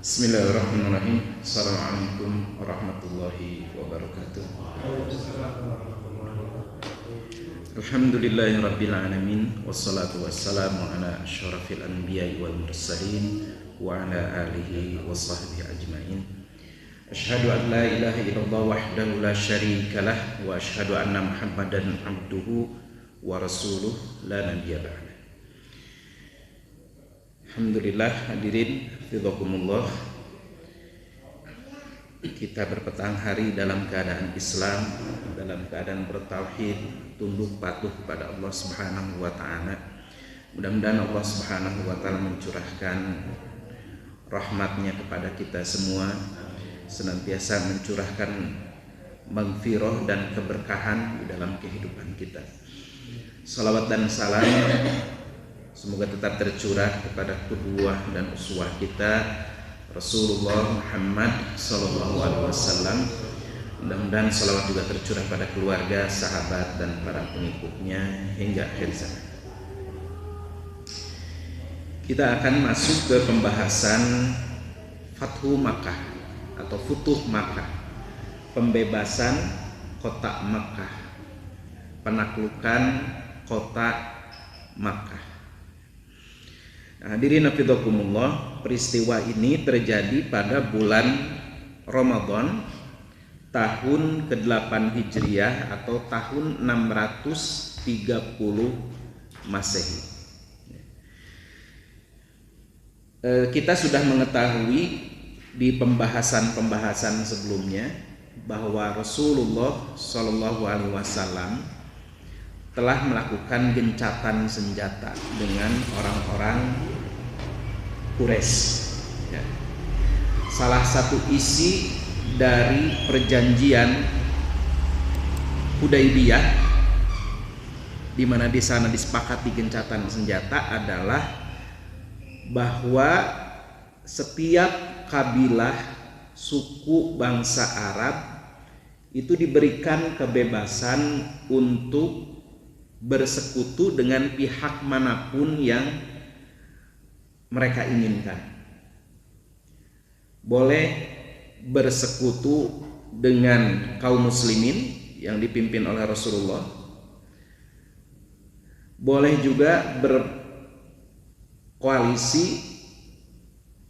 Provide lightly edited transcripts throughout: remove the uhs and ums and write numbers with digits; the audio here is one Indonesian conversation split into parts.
Bismillahirrahmanirrahim. Assalamualaikum warahmatullahi wabarakatuh. Alhamdulillahirabbil alamin wassalatu wassalamu ala asyrafil anbiya'i wal mursalin wa ala alihi wa sahbihi ajmain. Asyhadu an la ilaha illallah wahdahu la syarika lah wa asyhadu anna Muhammadan abduhu wa rasuluh la nabiyya ba'da. Alhamdulillah, hadirin fidakumullah. Kita berpetang hari dalam keadaan Islam, dalam keadaan bertauhid, tunduk patuh kepada Allah Subhanahu wa taala. Mudah-mudahan Allah Subhanahu wa taala mencurahkan rahmatnya kepada kita semua, senantiasa mencurahkan maghfirah dan keberkahan di dalam kehidupan kita. Salawat dan salam semoga tetap tercurah kepada kedua dan uswah kita Rasulullah Muhammad sallallahu alaihi wasallam. Mudah-mudahan salawat juga tercurah pada keluarga, sahabat dan para pengikutnya hingga akhir zaman. Kita akan masuk ke pembahasan Fathu Makkah atau Futuh Makkah, pembebasan kota Makkah, penaklukan kota Makkah. Hadirin hafizakumullah, peristiwa ini terjadi pada bulan Ramadan tahun ke-8 Hijriah atau tahun 630 Masehi. Kita sudah mengetahui di pembahasan-pembahasan sebelumnya bahwa Rasulullah Shallallahu Alaihi Wasallam telah melakukan gencatan senjata dengan orang-orang Quraisy. Ya. Salah satu isi dari perjanjian Hudaybiyah, di mana di sana disepakati gencatan senjata, adalah bahwa setiap kabilah, suku, bangsa Arab itu diberikan kebebasan untuk bersekutu dengan pihak manapun yang mereka inginkan. Boleh bersekutu dengan kaum muslimin yang dipimpin oleh Rasulullah. Boleh juga berkoalisi,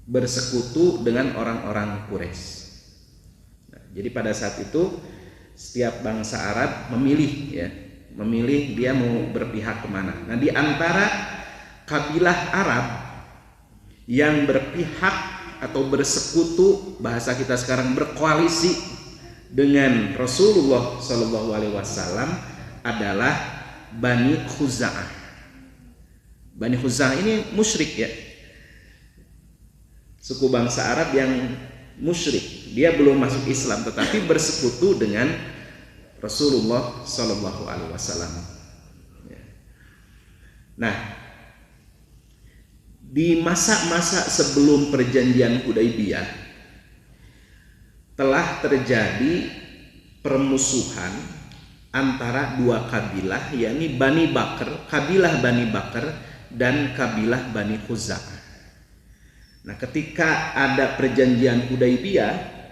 bersekutu dengan orang-orang Quraisy. Nah, jadi pada saat itu setiap bangsa Arab memilih dia mau berpihak kemana. Nah, di antara kabilah Arab yang berpihak atau bersekutu, bahasa kita sekarang berkoalisi dengan Rasulullah Shallallahu Alaihi Wasallam adalah Bani Khuza'ah. Bani Khuza'ah ini musyrik, ya, suku bangsa Arab yang musyrik. Dia belum masuk Islam tetapi bersekutu dengan Rasulullah Sallallahu Alaihi Wasallam. Nah, di masa-masa sebelum perjanjian Hudaybiyah telah terjadi permusuhan antara dua kabilah, yakni Bani Bakr, kabilah Bani Bakr dan kabilah Bani Khuza'ah. Nah, ketika ada perjanjian Hudaybiyah,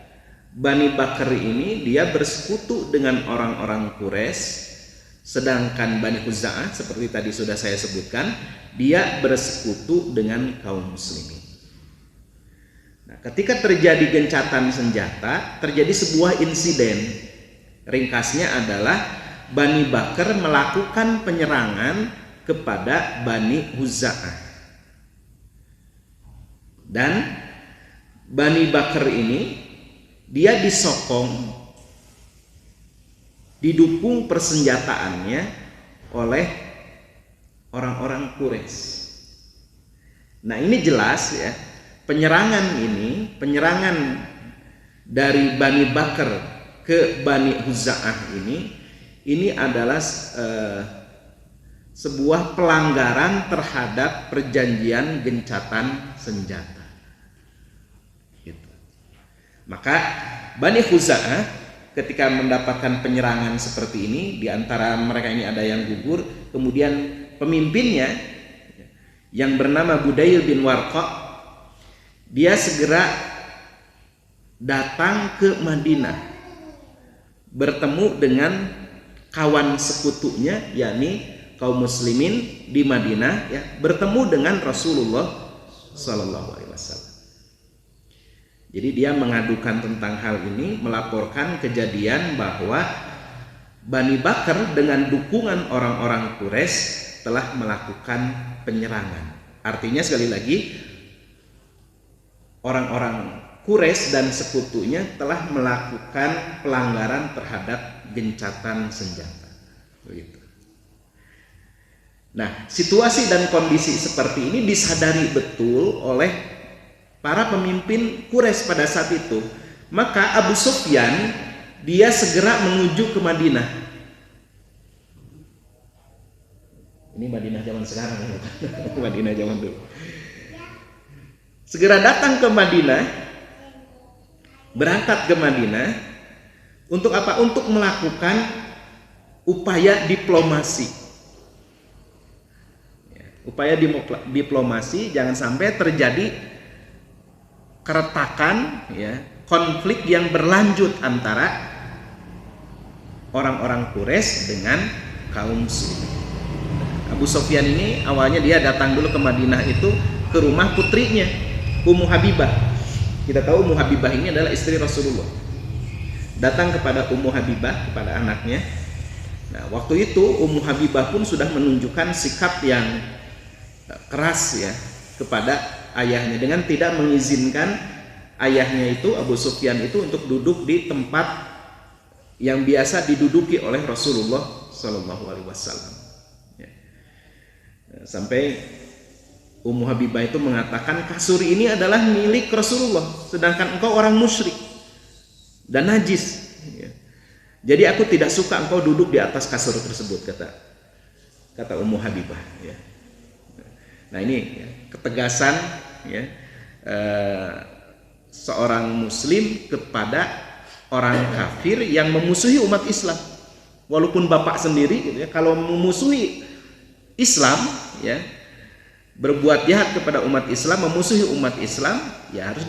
Bani Bakr ini dia bersekutu dengan orang-orang Quraisy, sedangkan Bani Khuza'ah seperti tadi sudah saya sebutkan, dia bersekutu dengan kaum muslimin. Nah, ketika terjadi gencatan senjata, terjadi sebuah insiden. Ringkasnya adalah Bani Bakr melakukan penyerangan kepada Bani Khuza'ah. Dan Bani Bakr ini dia disokong, didukung persenjataannya oleh orang-orang Quraisy. Nah, ini jelas, ya, penyerangan dari Bani Bakr ke Bani Khuza'ah ini adalah sebuah pelanggaran terhadap perjanjian gencatan senjata. Maka Bani Khuza'ah ketika mendapatkan penyerangan seperti ini, di antara mereka ini ada yang gugur, kemudian pemimpinnya yang bernama Budayl bin Warqa, dia segera datang ke Madinah, bertemu dengan kawan sekutunya, yakni kaum muslimin di Madinah, ya, bertemu dengan Rasulullah Sallallahu Alaihi Wasallam. Jadi dia mengadukan tentang hal ini, melaporkan kejadian bahwa Bani Bakar dengan dukungan orang-orang Quraisy telah melakukan penyerangan. Artinya sekali lagi, orang-orang Quraisy dan sekutunya telah melakukan pelanggaran terhadap gencatan senjata. Begitu. Nah, situasi dan kondisi seperti ini disadari betul oleh para pemimpin Quraisy pada saat itu. Maka Abu Sufyan dia segera menuju ke Madinah. Ini Madinah zaman sekarang, Madinah zaman dulu. Segera datang ke Madinah, berangkat ke Madinah untuk apa? Untuk melakukan upaya diplomasi. Upaya diplomasi, jangan sampai terjadi keretakan, ya, konflik yang berlanjut antara orang-orang Quraisy dengan kaum muslimin. Abu Sufyan ini awalnya dia datang dulu ke Madinah itu ke rumah putrinya, Ummu Habibah. Kita tahu Ummu Habibah ini adalah istri Rasulullah. Datang kepada Ummu Habibah, kepada anaknya. Nah, waktu itu Ummu Habibah pun sudah menunjukkan sikap yang keras, ya, kepada ayahnya dengan tidak mengizinkan ayahnya itu, Abu Sufyan itu, untuk duduk di tempat yang biasa diduduki oleh Rasulullah Shallallahu Alaihi Wasallam. Sampai Ummu Habibah itu mengatakan, kasur ini adalah milik Rasulullah, sedangkan engkau orang musyrik dan najis. Jadi aku tidak suka engkau duduk di atas kasur tersebut, kata Ummu Habibah. Nah ini, ya, ketegasan, ya, seorang Muslim kepada orang kafir yang memusuhi umat Islam, walaupun bapak sendiri, gitu ya, kalau memusuhi Islam, ya, berbuat jahat kepada umat Islam, memusuhi umat Islam, ya harus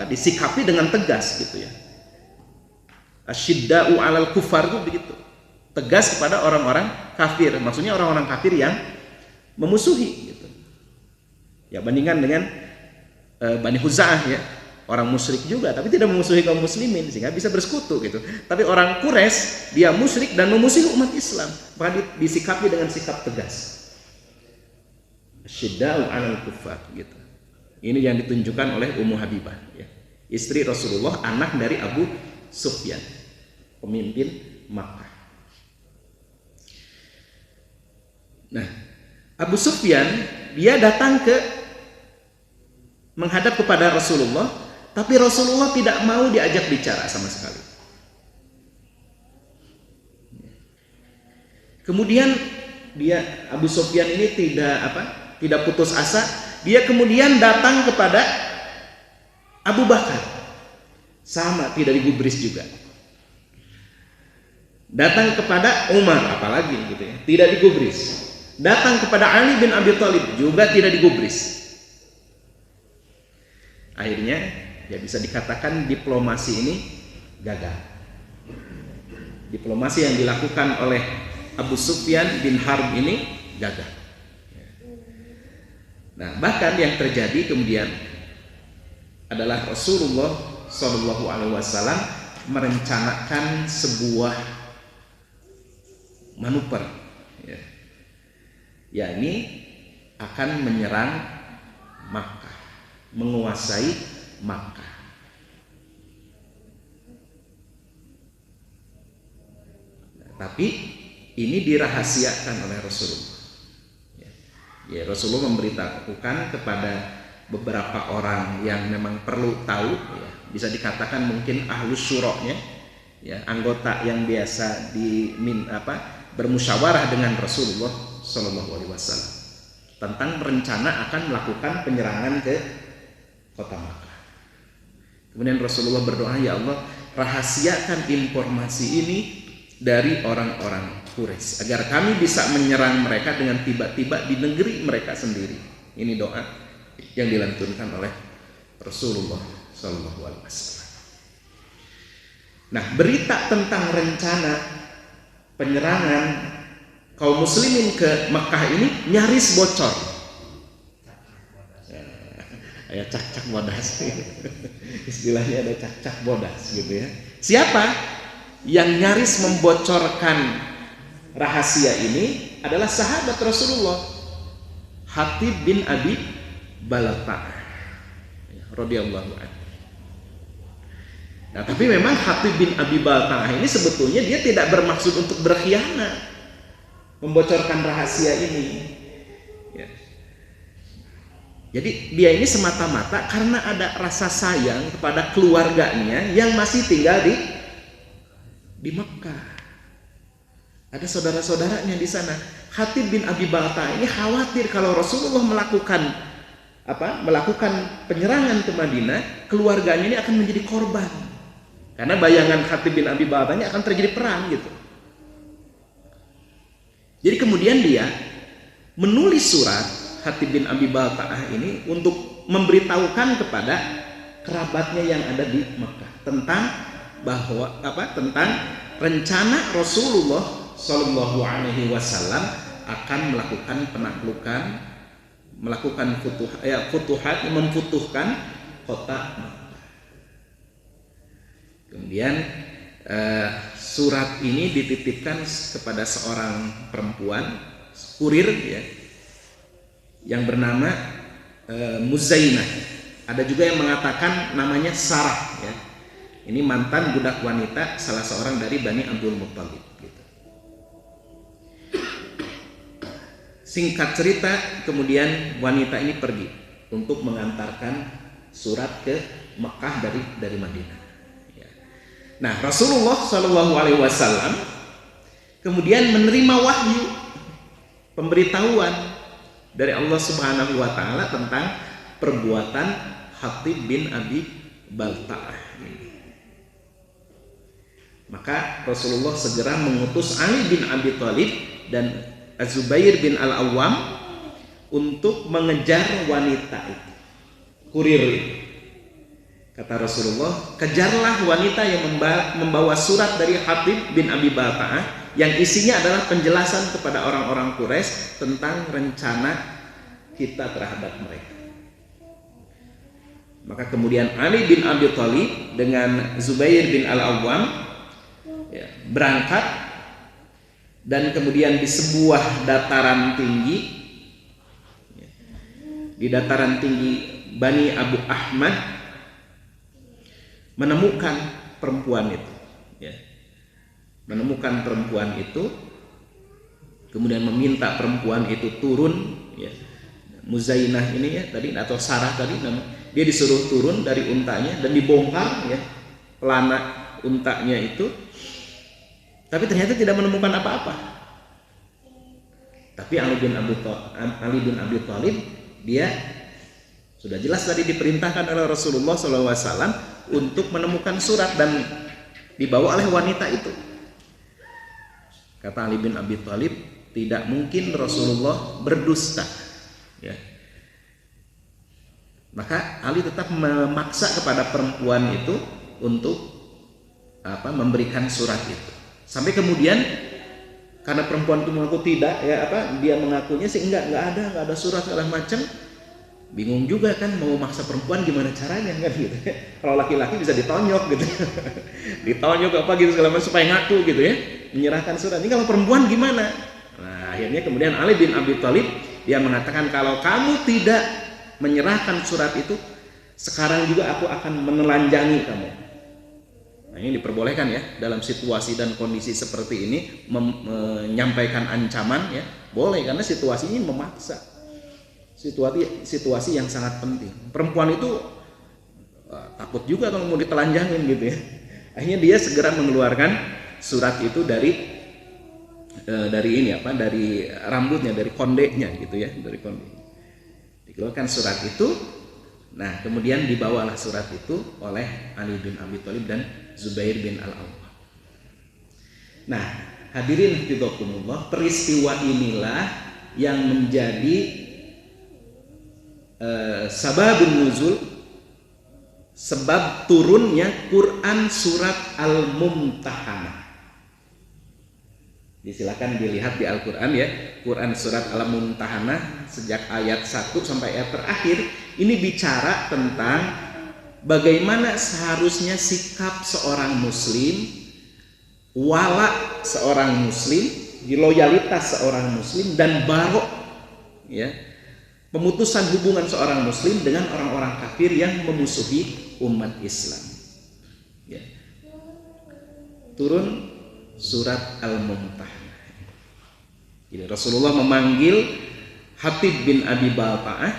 disikapi dengan tegas, gitu ya. Asyidda'u 'alal kufar itu begitu, tegas kepada orang-orang kafir, maksudnya orang-orang kafir yang memusuhi, gitu. Ya, bandingkan dengan Bani Khuza'ah, ya, orang musyrik juga tapi tidak memusuhi kaum muslimin sehingga bisa bersekutu, gitu. Tapi orang Quraisy dia musyrik dan memusuhi umat Islam, maka disikapi dengan sikap tegas. Syidda'u 'alal kuffar, gitu. Ini yang ditunjukkan oleh Ummu Habibah, ya, istri Rasulullah, anak dari Abu Sufyan, pemimpin Makkah. Nah, Abu Sufyan dia datang menghadap kepada Rasulullah, tapi Rasulullah tidak mau diajak bicara sama sekali. Kemudian Abu Sufyan ini tidak putus asa. Dia kemudian datang kepada Abu Bakar, sama tidak digubris juga. Datang kepada Umar, apalagi, gitu ya, tidak digubris. Datang kepada Ali bin Abi Thalib, juga tidak digubris. Akhirnya, ya, bisa dikatakan diplomasi ini gagal. Diplomasi yang dilakukan oleh Abu Sufyan bin Harb ini gagal. Nah, bahkan yang terjadi kemudian adalah Rasulullah Shallallahu Alaihi Wasallam merencanakan sebuah manuver, ya, yakni akan menyerang Makkah, menguasai Makkah. Nah, tapi ini dirahasiakan oleh Rasulullah. Ya, Rasulullah memberitahukan kepada beberapa orang yang memang perlu tahu, ya, bisa dikatakan mungkin ahlus syura'nya, ya, anggota yang biasa bermusyawarah dengan Rasulullah Shallallahu Alaihi Wasallam tentang rencana akan melakukan penyerangan ke kota Makkah. Kemudian Rasulullah berdoa, ya Allah, rahasiakan informasi ini dari orang-orang Quraisy agar kami bisa menyerang mereka dengan tiba-tiba di negeri mereka sendiri. Ini doa yang dilantunkan oleh Rasulullah Sallallahu Alaihi Wasallam. Nah, berita tentang rencana penyerangan kaum muslimin ke Mekah ini nyaris bocor. Ya, cak-cak bodas. Istilahnya ada cak-cak bodas gitu ya. Siapa yang nyaris membocorkan rahasia ini adalah sahabat Rasulullah, Hatib bin Abi Balta'ah radhiyallahu anhu. Nah, tapi memang Hatib bin Abi Balta'ah ini sebetulnya dia tidak bermaksud untuk berkhianat, membocorkan rahasia ini. Ya. Jadi dia ini semata-mata karena ada rasa sayang kepada keluarganya yang masih tinggal di Mekah. Ada saudara-saudaranya di sana. Hatib bin Abi Balta'ah ini khawatir kalau Rasulullah melakukan penyerangan ke Madinah, keluarganya ini akan menjadi korban. Karena bayangan Hatib bin Abi Balta'ah ini akan terjadi perang gitu. Jadi kemudian dia menulis surat, Hatib bin Abi Balta'ah ini, untuk memberitahukan kepada kerabatnya yang ada di Mekah tentang tentang rencana Rasulullah Shallallahu Alaihi Wasallam akan melakukan penaklukan, melakukan futuhat, memfutuhkan kota Mekah. Kemudian surat ini dititipkan kepada seorang perempuan kurir ya, yang bernama Muzainah. Ada juga yang mengatakan namanya Sarah ya. Ini mantan budak wanita salah seorang dari Bani Abdul Muttalib gitu. Singkat cerita, kemudian wanita ini pergi untuk mengantarkan surat ke Mekah dari Madinah. Ya. Nah, Rasulullah Shallallahu Alaihi Wasallam kemudian menerima wahyu, pemberitahuan dari Allah Subhanahu Wa Taala tentang perbuatan Hatib bin Abi Balta'ah. Maka Rasulullah segera mengutus Ali bin Abi Thalib dan Az-Zubair bin Al-Awwam untuk mengejar wanita itu, kurir itu. Kata Rasulullah, kejarlah wanita yang membawa surat dari Hatib bin Abi Balta'ah yang isinya adalah penjelasan kepada orang-orang Quraisy tentang rencana kita terhadap mereka. Maka kemudian Ali bin Abi Thalib dengan Zubair bin Al-Awwam ya, berangkat, dan kemudian di sebuah dataran tinggi, di dataran tinggi Bani Abu Ahmad, menemukan perempuan itu ya. Menemukan perempuan itu, kemudian meminta perempuan itu turun ya. Muzainah ini ya tadi, atau Sarah tadi namanya, dia disuruh turun dari untanya dan dibongkar ya pelana untanya itu. Tapi ternyata tidak menemukan apa-apa. Tapi Ali bin Abi Thalib dia sudah jelas tadi diperintahkan oleh Rasulullah SAW untuk menemukan surat dan dibawa oleh wanita itu. Kata Ali bin Abi Thalib, tidak mungkin Rasulullah berdusta. Ya. Maka Ali tetap memaksa kepada perempuan itu untuk memberikan surat itu. Sampai kemudian karena perempuan itu mengaku tidak ya dia mengakunya sih enggak ada surat segala macam. Bingung juga kan, mau maksa perempuan gimana caranya kan gitu. Kalau laki-laki bisa ditonyok gitu. Ditonyok apa gitu segala macam supaya ngaku gitu ya, menyerahkan surat. Ini kalau perempuan gimana? Nah, akhirnya kemudian Ali bin Abi Thalib dia mengatakan, kalau kamu tidak menyerahkan surat itu, sekarang juga aku akan menelanjangi kamu. Nah, ini diperbolehkan ya dalam situasi dan kondisi seperti ini menyampaikan ancaman ya, boleh, karena situasinya memaksa, situasi yang sangat penting. Perempuan itu takut juga kalau mau ditelanjangin gitu ya. Akhirnya dia segera mengeluarkan surat itu dari rambutnya, dari kondeknya gitu ya, dari konde. Dikeluarkan surat itu. Nah, kemudian dibawalah surat itu oleh Ali bin Abi Thalib dan Zubair bin Al-Awwam. Nah, hadirin hafizakumullah, peristiwa inilah yang menjadi sababun nuzul sebab turunnya Quran surat Al-Mumtahanah. Silakan dilihat di Al-Quran ya, Quran surat Al-Mumtahanah sejak ayat 1 sampai ayat terakhir. Ini bicara tentang bagaimana seharusnya sikap seorang muslim, wala seorang muslim, loyalitas seorang muslim, dan barok ya, pemutusan hubungan seorang muslim dengan orang-orang kafir yang memusuhi umat Islam ya. Turun surat Al-Mumtahanah. Jadi Rasulullah memanggil Hatib bin Abi Balta'ah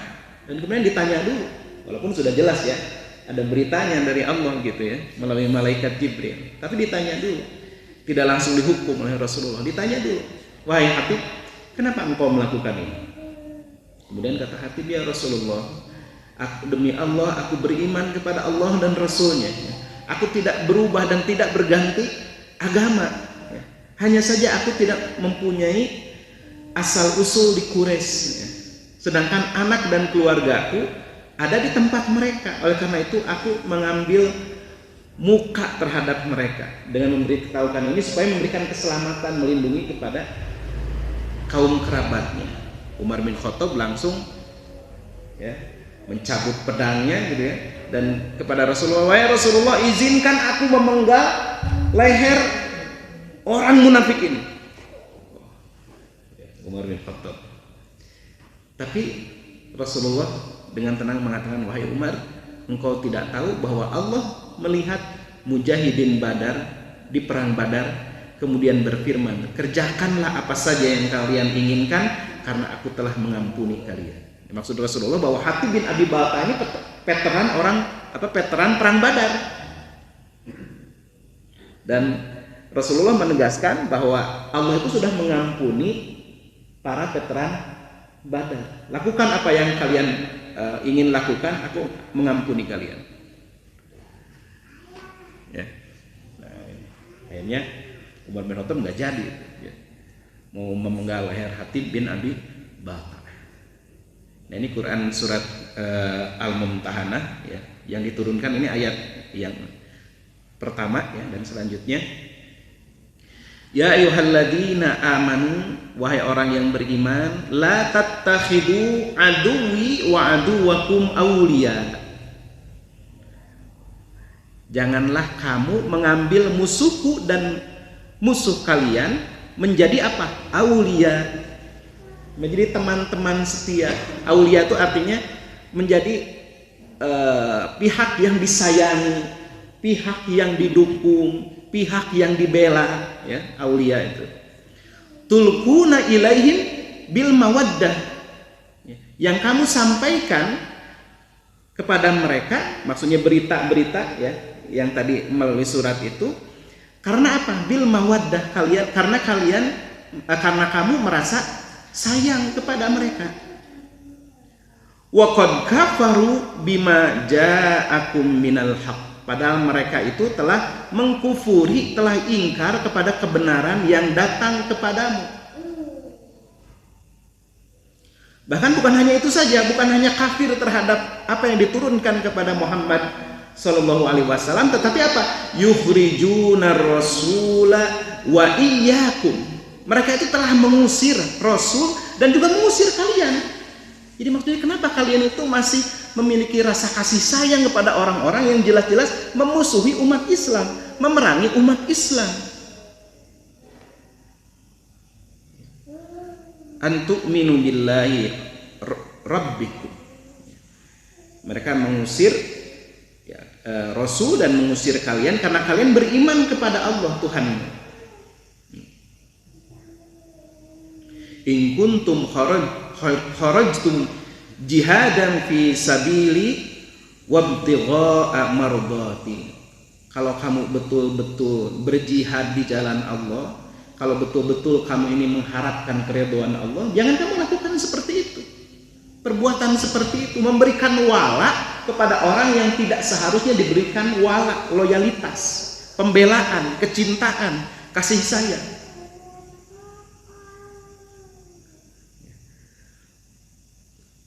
dan kemudian ditanya dulu, walaupun sudah jelas ya, ada beritanya dari Allah gitu ya, melalui malaikat Jibril, tapi ditanya dulu, tidak langsung dihukum oleh Rasulullah, ditanya dulu, wahai Hatib, kenapa engkau melakukan ini? Kemudian kata Hatib, ya Rasulullah, demi Allah aku beriman kepada Allah dan Rasulnya, aku tidak berubah dan tidak berganti agama, hanya saja aku tidak mempunyai asal usul di Quraisy, sedangkan anak dan keluargaku ada di tempat mereka. Oleh karena itu aku mengambil muka terhadap mereka dengan memberitahukan ini supaya memberikan keselamatan, melindungi kepada kaum kerabatnya. Umar bin Khattab langsung ya mencabut pedangnya gitu ya, dan kepada Rasulullah, wahai Rasulullah, izinkan aku memenggal leher orang munafik ini. Umar bin Khattab. Tapi Rasulullah dengan tenang mengatakan, wahai Umar, engkau tidak tahu bahwa Allah melihat mujahidin Badar di perang Badar, kemudian berfirman, kerjakanlah apa saja yang kalian inginkan karena aku telah mengampuni kalian. Maksud Rasulullah bahwa Hatib bin Abi Balta'ah ini veteran perang Badar. Dan Rasulullah menegaskan bahwa Allah itu sudah mengampuni para veteran Badar. Lakukan apa yang kalian ingin lakukan, aku mengampuni kalian. Ya. Nah, akhirnya Umar bin Khattab nggak jadi, ya, mau memenggal leher Hatib bin Abi Balta'ah. Nah, ini Quran surat Al-Mumtahanah ya, yang diturunkan ini ayat yang pertama ya, dan selanjutnya ya ayyuhalladzina amanu, wahai orang yang beriman, la tattakhidu aduwwi wa aduwwakum awliya. Janganlah kamu mengambil musuhku dan musuh kalian menjadi apa? Aulia, menjadi teman-teman setia. Aulia itu artinya menjadi pihak yang disayangi, pihak yang didukung, pihak yang dibela, ya, aulia itu. Tulquna ilaihim bil mawaddah. Yang kamu sampaikan kepada mereka, maksudnya berita-berita ya, yang tadi melalui surat itu, karena apa? Bil mawaddah, karena kamu merasa sayang kepada mereka. Wa qad kafaru bima ja'akum minal haqq. Padahal mereka itu telah mengkufuri, telah ingkar kepada kebenaran yang datang kepadamu. Bahkan bukan hanya itu saja, bukan hanya kafir terhadap apa yang diturunkan kepada Muhammad Sallallahu Alaihi Wasallam, tetapi apa? Yukhrijunar rasula wa iyyakum. Mereka itu telah mengusir Rasul dan juga mengusir kalian. Jadi maksudnya kenapa kalian itu masih memiliki rasa kasih sayang kepada orang-orang yang jelas-jelas memusuhi umat Islam, memerangi umat Islam? Antu'minu billahi rabbikum. Mereka mengusir ya, Rasul dan mengusir kalian karena kalian beriman kepada Allah Tuhanmu. In kuntum kharajtum jihadan fi sabili wabtigha'a mardati. Kalau kamu betul-betul berjihad di jalan Allah, kalau betul-betul kamu ini mengharapkan keridhaan Allah, jangan kamu lakukan seperti itu. Perbuatan seperti itu memberikan wala kepada orang yang tidak seharusnya diberikan wala, loyalitas, pembelaan, kecintaan, kasih sayang.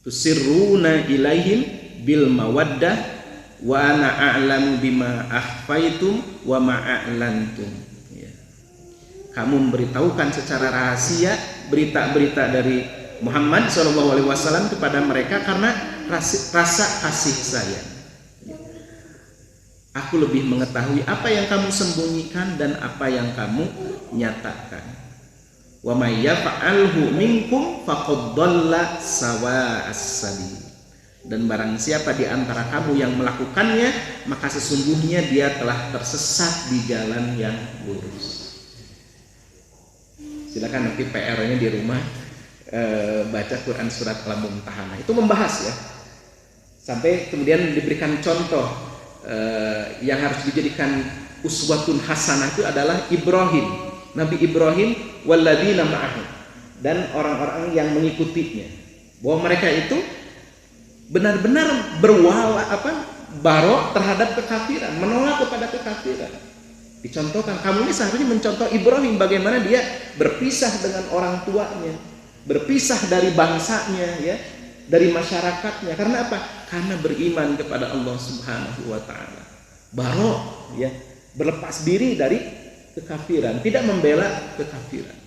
Tusirruna ilaihim bil mawaddah wa ana a'lamu bima akhfaitum wa ma a'lantum. Ya. Kamu memberitahukan secara rahasia berita-berita dari Muhammad SAW kepada mereka karena rasa kasih sayang. Ya. Aku lebih mengetahui apa yang kamu sembunyikan dan apa yang kamu nyatakan. Wa may yaf'alhu minkum faqad dhalla sawa'as sabil. Dan barang siapa di antara kamu yang melakukannya, maka sesungguhnya dia telah tersesat di jalan yang lurus. Silakan nanti PR-nya di rumah baca Quran surat Al-Mumtahanah. Itu membahas ya. Sampai kemudian diberikan contoh yang harus dijadikan uswatun hasanah itu adalah Ibrahim, Nabi Ibrahim walladzina ma'ahu, dan orang-orang yang mengikutinya. Bahwa mereka itu benar-benar barok terhadap kekafiran, menolak kepada kekafiran. Dicontohkan, kamu ini seharusnya mencontoh Ibrahim bagaimana dia berpisah dengan orang tuanya, berpisah dari bangsanya, ya, dari masyarakatnya. Karena apa? Karena beriman kepada Allah Subhanahu wa taala. Barok, ya, berlepas diri dari kekafiran, tidak membela kekafiran.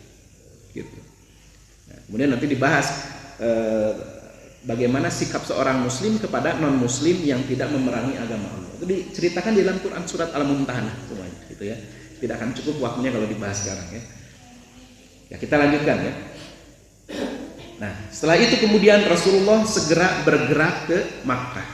Gitu. Nah, kemudian nanti dibahas bagaimana sikap seorang muslim kepada non muslim yang tidak memerangi agama Allah. Itu diceritakan di dalam Quran surat Al-Mumtahanah semuanya, gitu ya. Tidak akan cukup waktunya kalau dibahas sekarang ya. Ya, kita lanjutkan ya. Nah, setelah itu kemudian Rasulullah segera bergerak ke Makkah.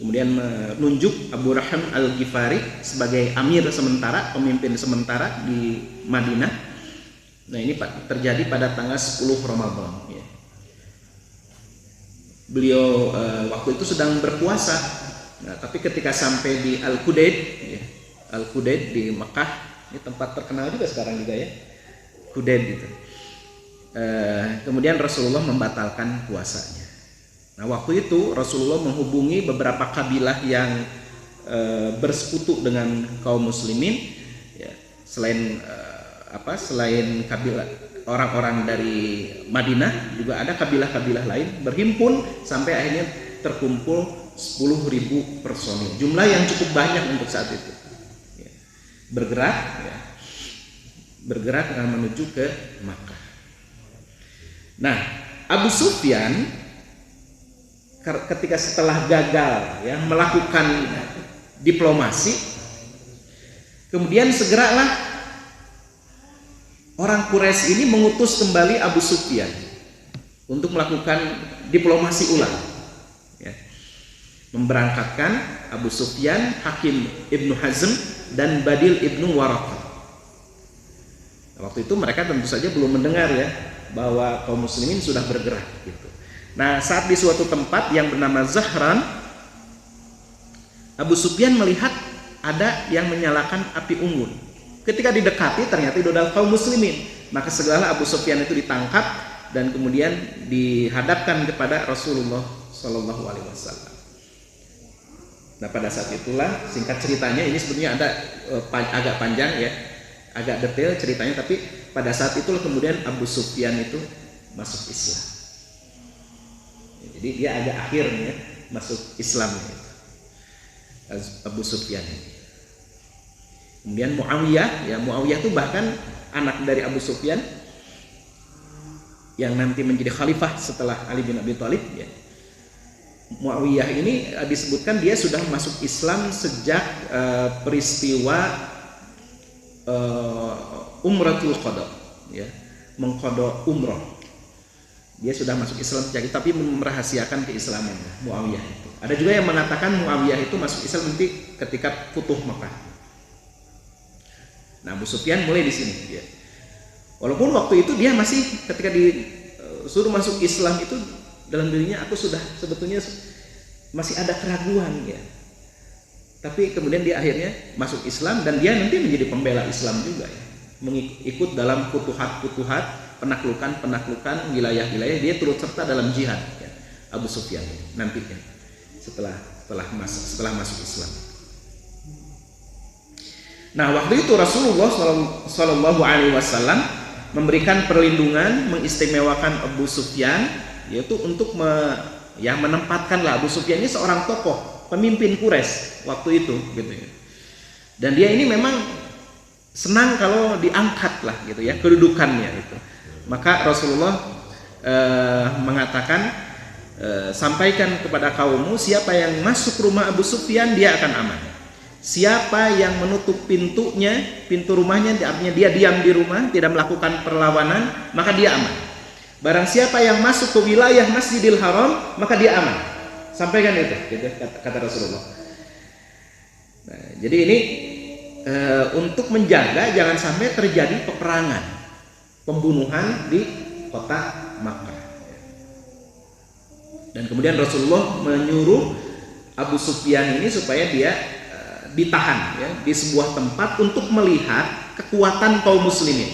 Kemudian menunjuk Abu Raham Al-Ghifari sebagai amir sementara, pemimpin sementara di Madinah. Nah, ini terjadi pada tanggal 10 Ramadan ya. Beliau waktu itu sedang berpuasa. Nah, tapi ketika sampai di Al-Qudayd ya, Al-Qudayd di Mekah, ini tempat terkenal juga sekarang juga ya, Qudayd gitu. Kemudian Rasulullah membatalkan puasanya. Nah, waktu itu Rasulullah menghubungi beberapa kabilah yang bersekutu dengan kaum muslimin ya, selain kabilah orang-orang dari Madinah, juga ada kabilah-kabilah lain berhimpun sampai akhirnya terkumpul 10.000 personil, jumlah yang cukup banyak untuk saat itu ya. Bergerak menuju ke Makkah. Nah, Abu Sufyan ketika setelah gagal ya melakukan diplomasi, kemudian segeralah orang Quraisy ini mengutus kembali Abu Sufyan untuk melakukan diplomasi ulang ya. Memberangkatkan Abu Sufyan, Hakim Ibnu Hazm, dan Badil Ibnu Waraqah. Nah, waktu itu mereka tentu saja belum mendengar ya bahwa kaum muslimin sudah bergerak gitu. Nah, saat di suatu tempat yang bernama Zahran, Abu Sufyan melihat ada yang menyalakan api unggun. Ketika didekati ternyata itu adalah kaum muslimin. Maka segeralah Abu Sufyan itu ditangkap dan kemudian dihadapkan kepada Rasulullah Shallallahu Alaihi Wasallam. Nah, pada saat itulah, singkat ceritanya, ini sebenarnya ada agak panjang ya, agak detail ceritanya, tapi pada saat itulah kemudian Abu Sufyan itu masuk Islam. Jadi dia agak akhirnya masuk Islam gitu. Abu Sufyan. Kemudian Muawiyah itu bahkan anak dari Abu Sufyan yang nanti menjadi khalifah setelah Ali bin Abi Thalib ya. Muawiyah ini disebutkan dia sudah masuk Islam sejak peristiwa Umratul Qada ya, mengqada umrah. Dia sudah masuk Islam sejak itu, tapi merahasiakan keislaman Muawiyah itu. Ada juga yang mengatakan Muawiyah itu masuk Islam nanti ketika Futuh Makkah. Nah, Abu Sufyan mulai di sini ya. Walaupun waktu itu dia masih ketika disuruh masuk Islam itu dalam dirinya aku sudah sebetulnya masih ada keraguan ya. Tapi kemudian dia akhirnya masuk Islam dan dia nanti menjadi pembela Islam juga ya. Mengikut dalam futuhat-futuhat, penaklukan wilayah-wilayah, dia turut serta dalam jihad ya. Abu Sufyan nantinya setelah masuk Islam. Nah, waktu itu Rasulullah Shallallahu Alaihi Wasallam memberikan perlindungan, mengistimewakan Abu Sufyan, yaitu untuk ya menempatkanlah Abu Sufyan ini seorang tokoh, pemimpin Quraisy waktu itu gitu ya. Dan dia ini memang senang kalau diangkat lah gitu ya kedudukannya itu. Maka Rasulullah mengatakan, sampaikan kepada kaummu, siapa yang masuk rumah Abu Sufyan dia akan aman. Siapa yang menutup pintunya, pintu rumahnya, artinya dia diam di rumah, tidak melakukan perlawanan, maka dia aman. Barang siapa yang masuk ke wilayah Masjidil Haram, maka dia aman. Sampaikan itu, gitu, kata Rasulullah. Nah, jadi ini untuk menjaga jangan sampai terjadi peperangan, pembunuhan di kota Makkah. Dan kemudian Rasulullah menyuruh Abu Sufyan ini supaya dia ditahan ya di sebuah tempat untuk melihat kekuatan kaum muslimin,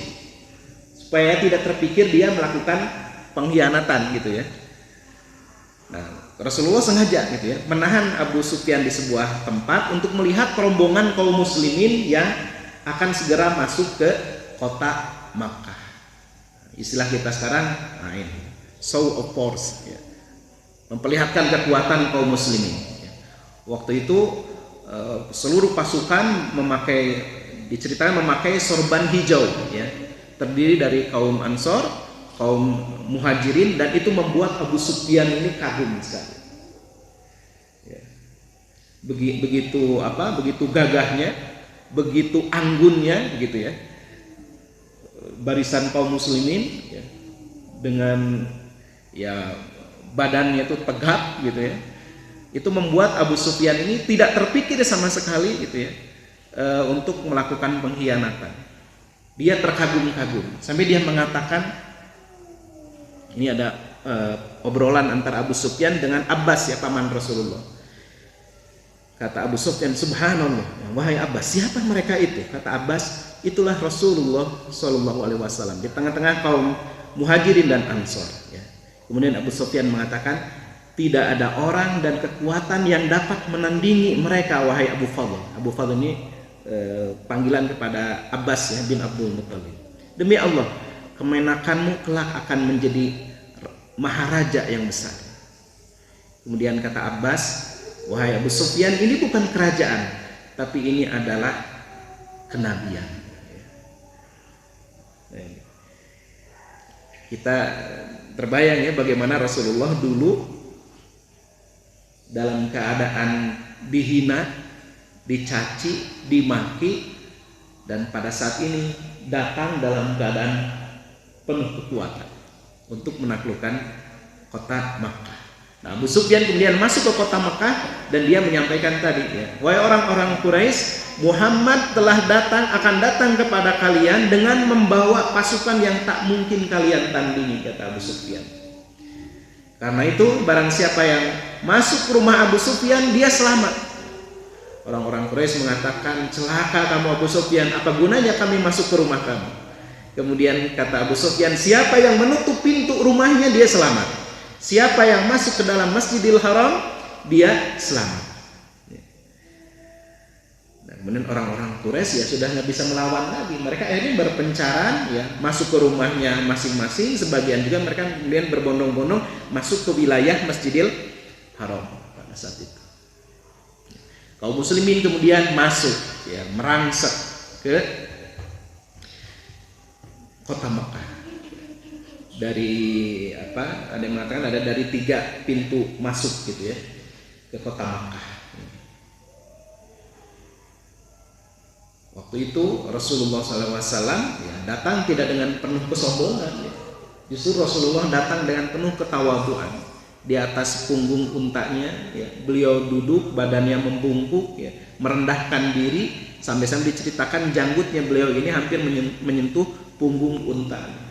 supaya tidak terpikir dia melakukan pengkhianatan gitu ya. Nah, Rasulullah sengaja gitu ya menahan Abu Sufyan di sebuah tempat untuk melihat rombongan kaum muslimin yang akan segera masuk ke kota Makkah. Istilah kita sekarang, nah ini show of force ya. Memperlihatkan kekuatan kaum muslimin. Waktu itu seluruh pasukan diceritakan memakai sorban hijau ya, terdiri dari kaum Ansor, kaum Muhajirin, dan itu membuat Abu Sufyan ini kagum sekali. Ya. Begitu gagahnya, begitu anggunnya gitu ya. Barisan kaum muslimin ya, dengan ya badannya itu tegap gitu ya. Itu membuat Abu Sufyan ini tidak terpikir sama sekali gitu ya untuk melakukan pengkhianatan. Dia terkagum-kagum sampai dia mengatakan, ini ada obrolan antara Abu Sufyan dengan Abbas ya, paman Rasulullah. Kata Abu Sufyan, subhanallah, wahai Abbas, siapa mereka itu? Kata Abbas, itulah Rasulullah Shallallahu Alaihi Wasallam di tengah-tengah kaum Muhajirin dan Ansor ya. Kemudian Abu Sufyan mengatakan, tidak ada orang dan kekuatan yang dapat menandingi mereka, wahai Abu Fadl. Abu Fadl ini panggilan kepada Abbas ya, bin Abdul Muttalib. Demi Allah, kemenakanmu kelak akan menjadi maharaja yang besar. Kemudian kata Abbas, wahai Abu Sufyan, ini bukan kerajaan, tapi ini adalah kenabian. Kita terbayang ya bagaimana Rasulullah dulu dalam keadaan dihina, dicaci, dimaki, dan pada saat ini datang dalam keadaan penuh kekuatan untuk menaklukkan kota Makkah. Nah, Abu Sufyan kemudian masuk ke kota Makkah dan dia menyampaikan tadi ya, wahai orang-orang Quraisy, Muhammad akan datang kepada kalian dengan membawa pasukan yang tak mungkin kalian tandingi, kata Abu Sufyan. Karena itu barang siapa yang masuk ke rumah Abu Sufyan, dia selamat. Orang-orang Quraisy mengatakan, celaka kamu Abu Sufyan, apa gunanya kami masuk ke rumah kamu? Kemudian kata Abu Sufyan, siapa yang menutup pintu rumahnya dia selamat. Siapa yang masuk ke dalam Masjidil Haram dia selamat. Nah, kemudian orang-orang Quraisy ya sudah nggak bisa melawan lagi. Mereka akhirnya berpencaran ya, masuk ke rumahnya masing-masing. Sebagian juga mereka kemudian berbondong-bondong masuk ke wilayah Masjidil Haram pada saat itu. Kaum muslimin kemudian masuk ya, merangsek ke kota Makkah. Dari ada yang mengatakan ada dari 3 pintu masuk gitu ya ke kota Makkah. Waktu itu Rasulullah SAW ya, datang tidak dengan penuh kesombongan ya. Justru Rasulullah datang dengan penuh ketawaduan. Di atas punggung untanya ya, beliau duduk, badannya membungkuk ya, merendahkan diri, sampai-sampai diceritakan janggutnya beliau ini hampir menyentuh punggung untanya.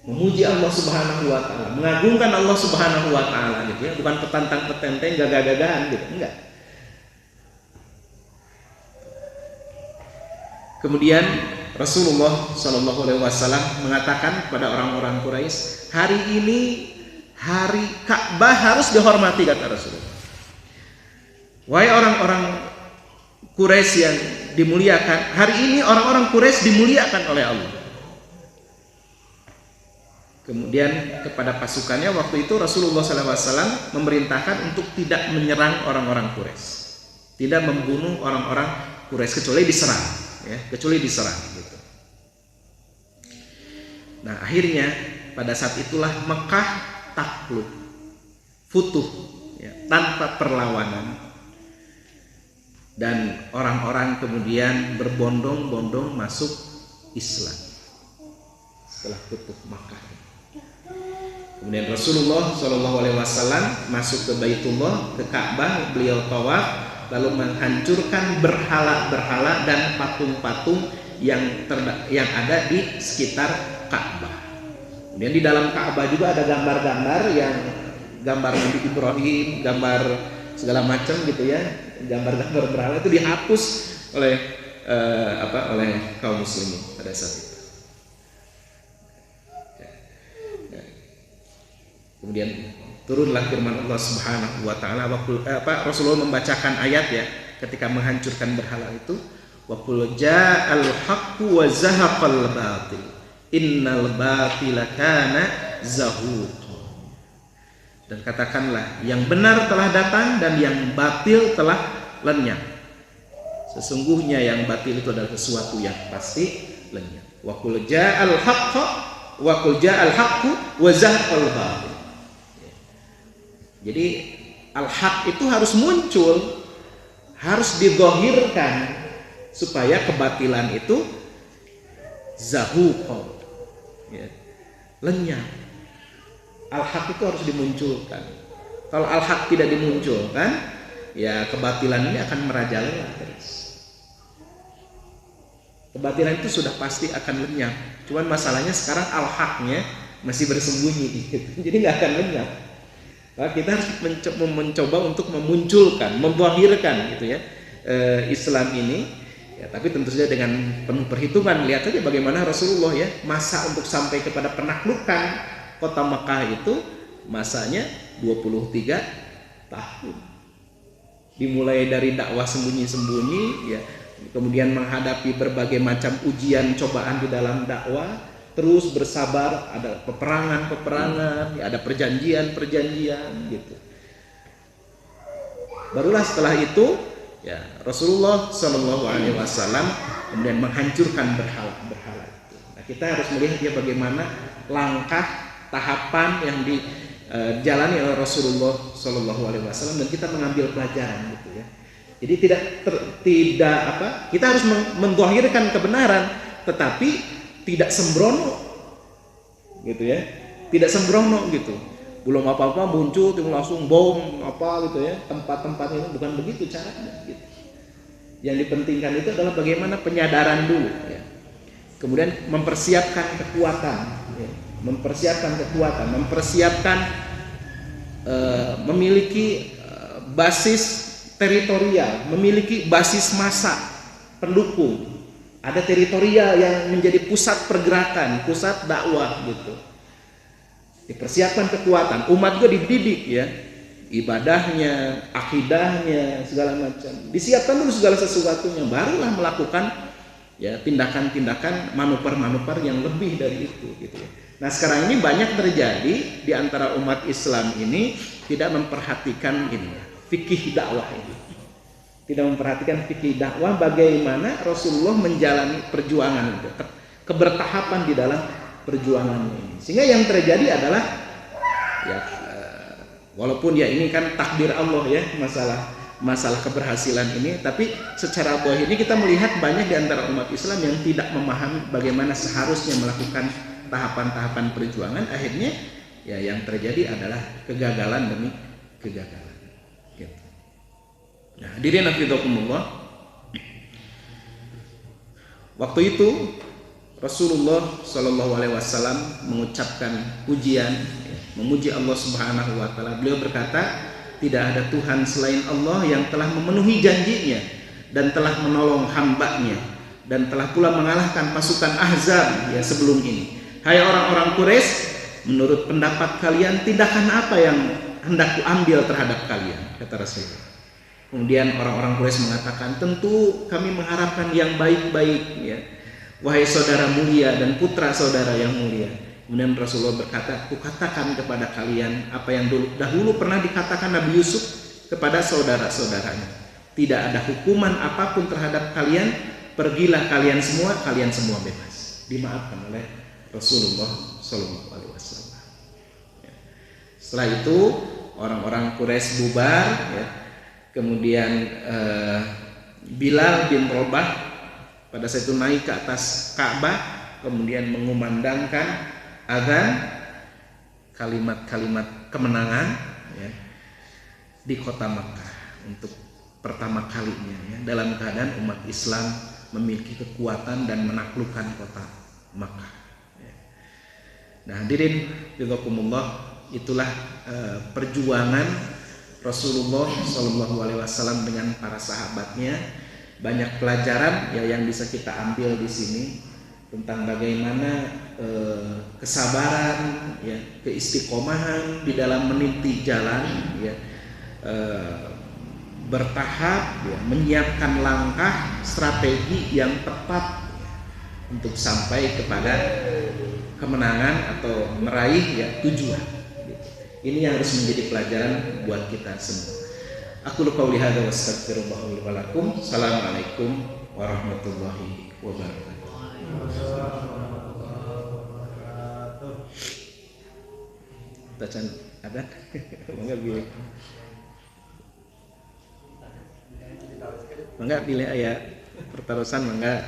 Memuji Allah Subhanahu wa taala, mengagungkan Allah Subhanahu wa taala gitu ya, bukan petantang-petenteng gagah-gagahan gitu, enggak. Kemudian Rasulullah Shallallahu Alaihi Wasallam mengatakan kepada orang-orang Quraisy, hari ini hari Ka'bah harus dihormati, kata Rasulullah. Wahai orang-orang Quraisy yang dimuliakan, hari ini orang-orang Quraisy dimuliakan oleh Allah. Kemudian kepada pasukannya waktu itu Rasulullah SAW memerintahkan untuk tidak menyerang orang-orang Quraisy, tidak membunuh orang-orang Quraisy kecuali diserang, ya, kecuali diserang gitu. Nah akhirnya pada saat itulah Mekah takluk, futuh, ya, tanpa perlawanan, dan orang-orang kemudian berbondong-bondong masuk Islam setelah futuh Makkah. Kemudian Rasulullah SAW masuk ke Baitullah, ke Ka'bah, beliau tawaf, lalu menghancurkan berhala-berhala dan patung-patung yang ada di sekitar Ka'bah. Kemudian di dalam Ka'bah juga ada gambar-gambar yang gambar Nabi Ibrahim, gambar segala macam gitu ya, gambar-gambar berhala itu dihapus oleh oleh kaum muslimin pada saat itu. Kemudian turunlah firman Allah Subhanahu wa taala, Rasulullah membacakan ayat ya ketika menghancurkan berhala itu, wa qul ja'al haqqu wa zahaqal batil innal batila kana zahuqa. Dan katakanlah yang benar telah datang dan yang batil telah lenyap. Sesungguhnya yang batil itu adalah sesuatu yang pasti lenyap. Wa qul ja'al haqqu wa zahaqal batil. Jadi al-haq itu harus muncul, harus digohirkan supaya kebatilan itu zahuqa, ya, lenyap. Al-haq itu harus dimunculkan. Kalau al-haq tidak dimunculkan, ya kebatilan ini akan merajalela terus. Kebatilan itu sudah pasti akan lenyap. Cuman masalahnya sekarang al-haqnya masih bersembunyi, gitu. Jadi nggak akan lenyap. Nah, kita harus mencoba untuk memunculkan, membohirkan gitu ya Islam ini. Ya, tapi tentu saja dengan penuh perhitungan. Lihat saja bagaimana Rasulullah ya masa untuk sampai kepada penaklukan kota Mekah itu masanya 23 tahun. Dimulai dari dakwah sembunyi-sembunyi, ya, kemudian menghadapi berbagai macam ujian cobaan di dalam dakwah. Terus bersabar, ada peperangan, ya, ada perjanjian gitu. Barulah setelah itu, ya Rasulullah SAW kemudian menghancurkan berhala itu. Nah, kita harus melihat ya bagaimana langkah tahapan yang dijalani oleh Rasulullah SAW dan kita mengambil pelajaran gitu ya. Jadi kita harus menggahirkan kebenaran, tetapi tidak sembrono gitu ya, tidak sembrono gitu, belum apa-apa muncul langsung bom apa gitu ya, tempat-tempat ini bukan begitu caranya gitu. Yang dipentingkan itu adalah bagaimana penyadaran dulu ya. Kemudian mempersiapkan kekuatan ya. mempersiapkan memiliki basis teritorial, memiliki basis massa pendukung. Ada teritorial yang menjadi pusat pergerakan, pusat dakwah gitu. Dipersiapkan kekuatan, umat juga dididik ya, ibadahnya, akidahnya, segala macam. Disiapkan dulu segala sesuatunya, barulah melakukan ya tindakan-tindakan manuver-manuver yang lebih dari itu gitu ya. Nah sekarang ini banyak terjadi di antara umat Islam ini tidak memperhatikan ini fikih dakwah ini. Tidak memperhatikan fikih dakwah, bagaimana Rasulullah menjalani perjuangan itu, kebertahapan di dalam perjuangan ini. Sehingga yang terjadi adalah ya walaupun ya ini kan takdir Allah ya masalah keberhasilan ini, tapi secara zahir ini kita melihat banyak di antara umat Islam yang tidak memahami bagaimana seharusnya melakukan tahapan-tahapan perjuangan. Akhirnya ya yang terjadi adalah kegagalan demi kegagalan. Nah, hadirin hafizakumullah. Waktu itu Rasulullah SAW mengucapkan pujian, memuji Allah Subhanahu wa taala. Beliau berkata, tidak ada Tuhan selain Allah yang telah memenuhi janjinya dan telah menolong hambanya dan telah pula mengalahkan pasukan Ahzab ya sebelum ini. Hai orang-orang Quraisy, menurut pendapat kalian tindakan apa yang hendak kuambil terhadap kalian, kata Rasulullah. Kemudian orang-orang Quraisy mengatakan, tentu kami mengharapkan yang baik-baik ya. Wahai saudara mulia dan putra saudara yang mulia, Kemudian Rasulullah berkata, kukatakan kepada kalian apa yang dahulu pernah dikatakan Nabi Yusuf kepada saudara-saudaranya. Tidak ada hukuman apapun terhadap kalian, pergilah kalian semua bebas. Dimaafkan oleh Rasulullah Shallallahu Alaihi Wasallam. Setelah itu orang-orang Quraisy bubar, ya. Kemudian Bilal bin Rabah pada saat itu naik ke atas Ka'bah, kemudian mengumandangkan azan, kalimat-kalimat kemenangan, ya, di kota Makkah untuk pertama kalinya, ya, dalam keadaan umat Islam memiliki kekuatan dan menaklukkan kota Makkah. Ya. Nah, hadirin jazakumullah, itulah perjuangan Rasulullah Shallallahu Alaihi Wasallam dengan para sahabatnya. Banyak pelajaran ya yang bisa kita ambil di sini tentang bagaimana kesabaran, ya, keistiqomahan di dalam meniti jalan, ya, bertahap, ya, menyiapkan langkah strategi yang tepat, ya, untuk sampai kepada kemenangan atau meraih, ya, tujuan. Ini yang harus menjadi pelajaran buat kita semua. Aku qouli hadza wa astaghfirullah li wa lakum. Assalamualaikum warahmatullahi wabarakatuh. Bacaan ada? Enggak pilih. Enggak pilih ayat pertarusan enggak.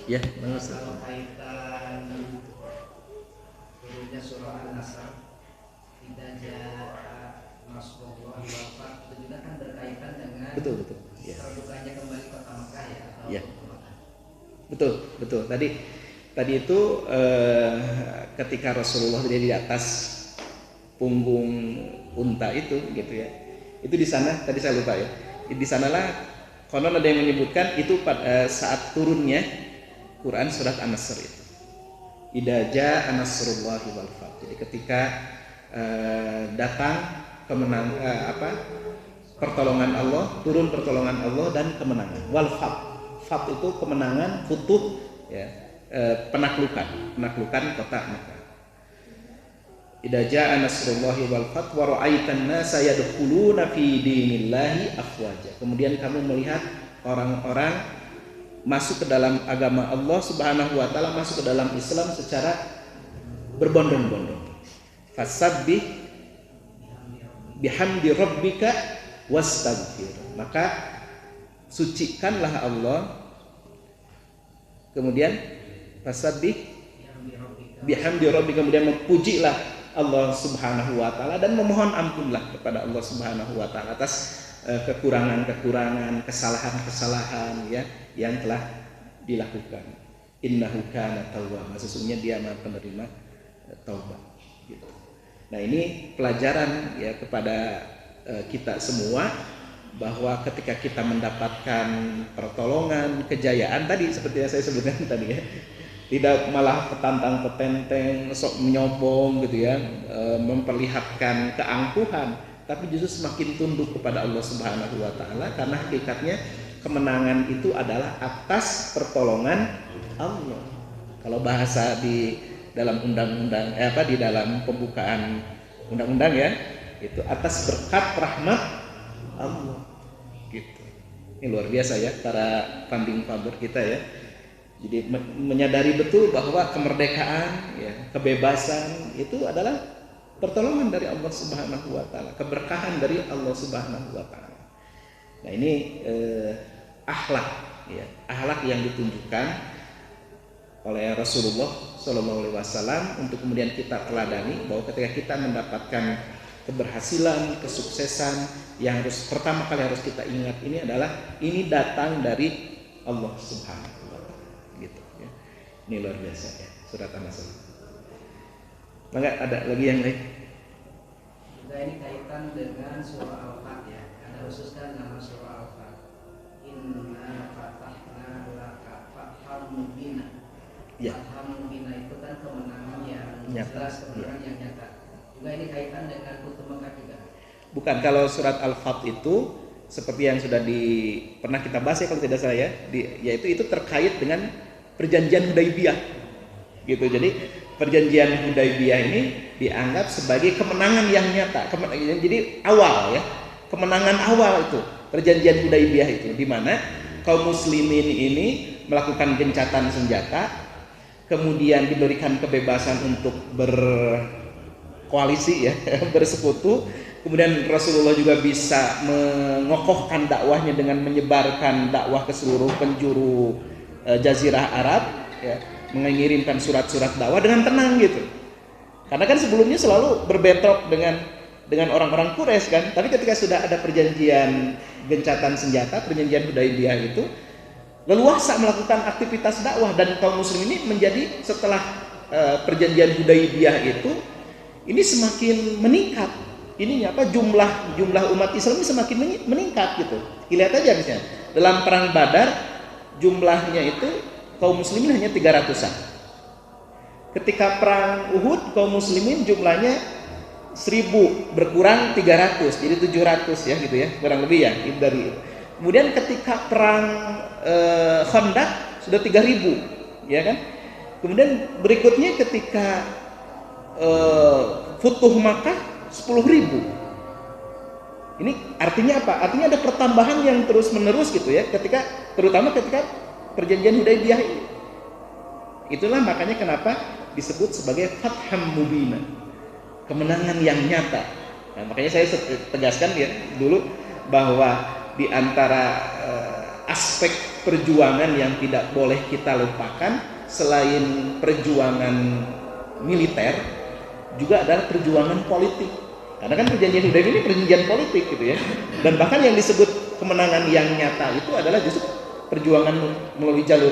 Ya, bagus. Kalau kaitan turunnya surah An-Nasr, tidak jaa Rasulullah wafat, itu juga kan berkaitan dengan Betul. Ya. terbukanya kembali kota Makkah, ya. Ya. Betul. Tadi itu ketika Rasulullah dia di atas punggung unta itu, gitu ya. Itu di sana, tadi saya lupa ya. Di sanalah konon ada yang menyebutkan itu pada saat turunnya Quran surat An-Nasr itu. Idza jaa nasrullahi wal fath. Jadi ketika datang pertolongan Allah, turun pertolongan Allah dan kemenangan. Wal fath. Fath itu kemenangan, futuh, ya, penaklukan kota Makkah. Idza jaa nasrullahi wal fath wa ra'aitan nasa yadkhuluna fi dinillahi afwaja. Kemudian kamu melihat orang-orang masuk ke dalam agama Allah Subhanahu wa taala, masuk ke dalam Islam secara berbondong-bondong. Fasabbih bihamdi rabbika wastaghfir. Maka sucikanlah Allah. Kemudian fasabbih bihamdi rabbika, kemudian memujilah Allah Subhanahu wa taala dan memohon ampunlah kepada Allah Subhanahu wa taala atas kekurangan-kekurangan, kesalahan-kesalahan, ya, yang telah dilakukan. Innahu kana tawwaba, sesungguhnya dia Maha penerima taubat, gitu. Nah, ini pelajaran, ya, kepada kita semua bahwa ketika kita mendapatkan pertolongan, kejayaan tadi seperti yang saya sebutkan tadi, ya, tidak malah petantang-petenteng, sok menyombong, gitu ya, memperlihatkan keangkuhan, tapi justru semakin tunduk kepada Allah Subhanahu wa taala, karena hakikatnya kemenangan itu adalah atas pertolongan Allah. Kalau bahasa di dalam undang-undang di dalam pembukaan undang-undang, ya, itu atas berkat rahmat Allah, gitu. Ini luar biasa, ya, para founding father kita, ya. Jadi menyadari betul bahwa kemerdekaan, ya, kebebasan itu adalah pertolongan dari Allah Subhanahu wa taala, keberkahan dari Allah Subhanahu wa taala. Nah, ini akhlak, ya, akhlak yang ditunjukkan oleh Rasulullah Shallallahu Alaihi Wasallam untuk kemudian kita teladani, bahwa ketika kita mendapatkan keberhasilan, kesuksesan, yang pertama kali harus kita ingat ini adalah ini datang dari Allah Subhanahu wa taala, gitu, ya. Ini luar biasa, ya, surat An-Nasr. Enggak ada lagi yang lain? Juga ini kaitan dengan surah Al-Fat, ya. Ada khususkan nama surah Al-Fat. Inna fatahna laka fatham mubina. Ya. Fatham mubina itu Nyata. jelas kebenaran yang nyata. Juga ini kaitan dengan Futuh Makkah juga. Bukan, kalau surat Al-Fath itu seperti yang sudah pernah kita bahas ya kalau tidak salah ya, yaitu itu terkait dengan perjanjian Hudaibiyah. Gitu. Jadi perjanjian Hudaibiyah ini dianggap sebagai kemenangan yang nyata. Jadi awal ya, kemenangan awal itu perjanjian Hudaibiyah itu, di mana kaum muslimin ini melakukan gencatan senjata, kemudian diberikan kebebasan untuk berkoalisi ya, bersekutu. Kemudian Rasulullah juga bisa mengokohkan dakwahnya dengan menyebarkan dakwah ke seluruh penjuru Jazirah Arab ya, mengirimkan surat-surat dakwah dengan tenang gitu. Karena kan sebelumnya selalu berbentrok dengan orang-orang Quraisy kan. Tapi ketika sudah ada perjanjian gencatan senjata, perjanjian Hudaibiyah itu, leluasa melakukan aktivitas dakwah, dan kaum muslim ini menjadi setelah perjanjian Hudaibiyah itu ini semakin meningkat. Ininya apa, jumlah umat Islam ini semakin meningkat gitu. Lihat aja misalnya dalam perang Badar jumlahnya itu kaum muslimin hanya 300-an. Ketika perang Uhud kaum muslimin jumlahnya 1000 berkurang 300 jadi 700 ya gitu ya, kurang lebih ya dari. Kemudian ketika perang Khandaq sudah 3000 ya kan. Kemudian berikutnya ketika Futuh Makkah 10.000. Ini artinya apa? Artinya ada pertambahan yang terus menerus gitu ya, terutama ketika perjanjian Hudaibiyah ini. Itulah makanya kenapa disebut sebagai Fatham Mubina, kemenangan yang nyata. Nah, makanya saya tegaskan ya dulu bahwa di antara aspek perjuangan yang tidak boleh kita lupakan selain perjuangan militer juga adalah perjuangan politik. Karena kan perjanjian Hudaibiyah ini perjanjian politik gitu ya. Dan bahkan yang disebut kemenangan yang nyata itu adalah justru perjuangan melalui jalur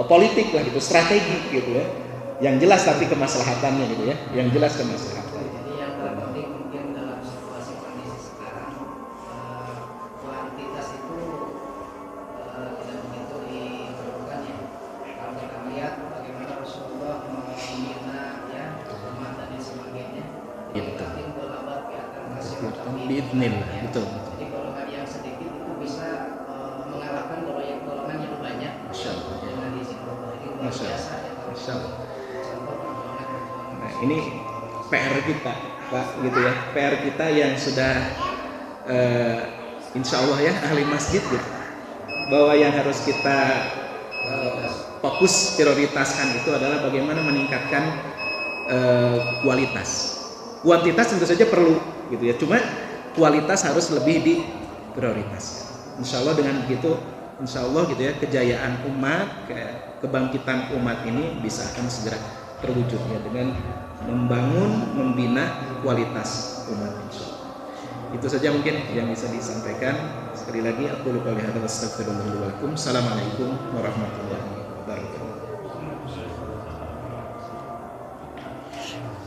politik lah gitu, strategi gitu ya. Yang jelas tapi kemaslahatannya gitu ya. Yang jelas kemaslahatannya. Jadi yang terpenting mungkin dalam situasi kondisi sekarang, kuantitas itu tidak begitu diperlukan ya. Kalau kita melihat bagaimana Rasulullah membina ya umat dan sebagainya, Gitu. berarti berlabat ya akan kasih Biidznillah, ya. betul. Jadi golongan yang sedikit itu bisa mengalahkan golongan yang banyak. Masya Allah, ya. Dengan izin Allah. Jadi luar Masya Allah. biasa ya. Masya Allah. Contoh perjuangan. Nah, ini PR kita, Pak, gitu ya. PR kita yang sudah insya Allah ya ahli masjid gitu. Bahwa yang harus kita fokus prioritaskan itu adalah bagaimana meningkatkan kualitas. Kuantitas tentu saja perlu gitu ya. Cuma kualitas harus lebih diprioritaskan. Insya Allah dengan begitu, insya Allah gitu ya, kejayaan umat, kebangkitan umat ini bisa akan segera terwujud ya dengan membangun, membina kualitas umat insya Allah. Itu saja mungkin yang bisa disampaikan. Sekali lagi aku lupa lihat. Assalamualaikum warahmatullahi wabarakatuh.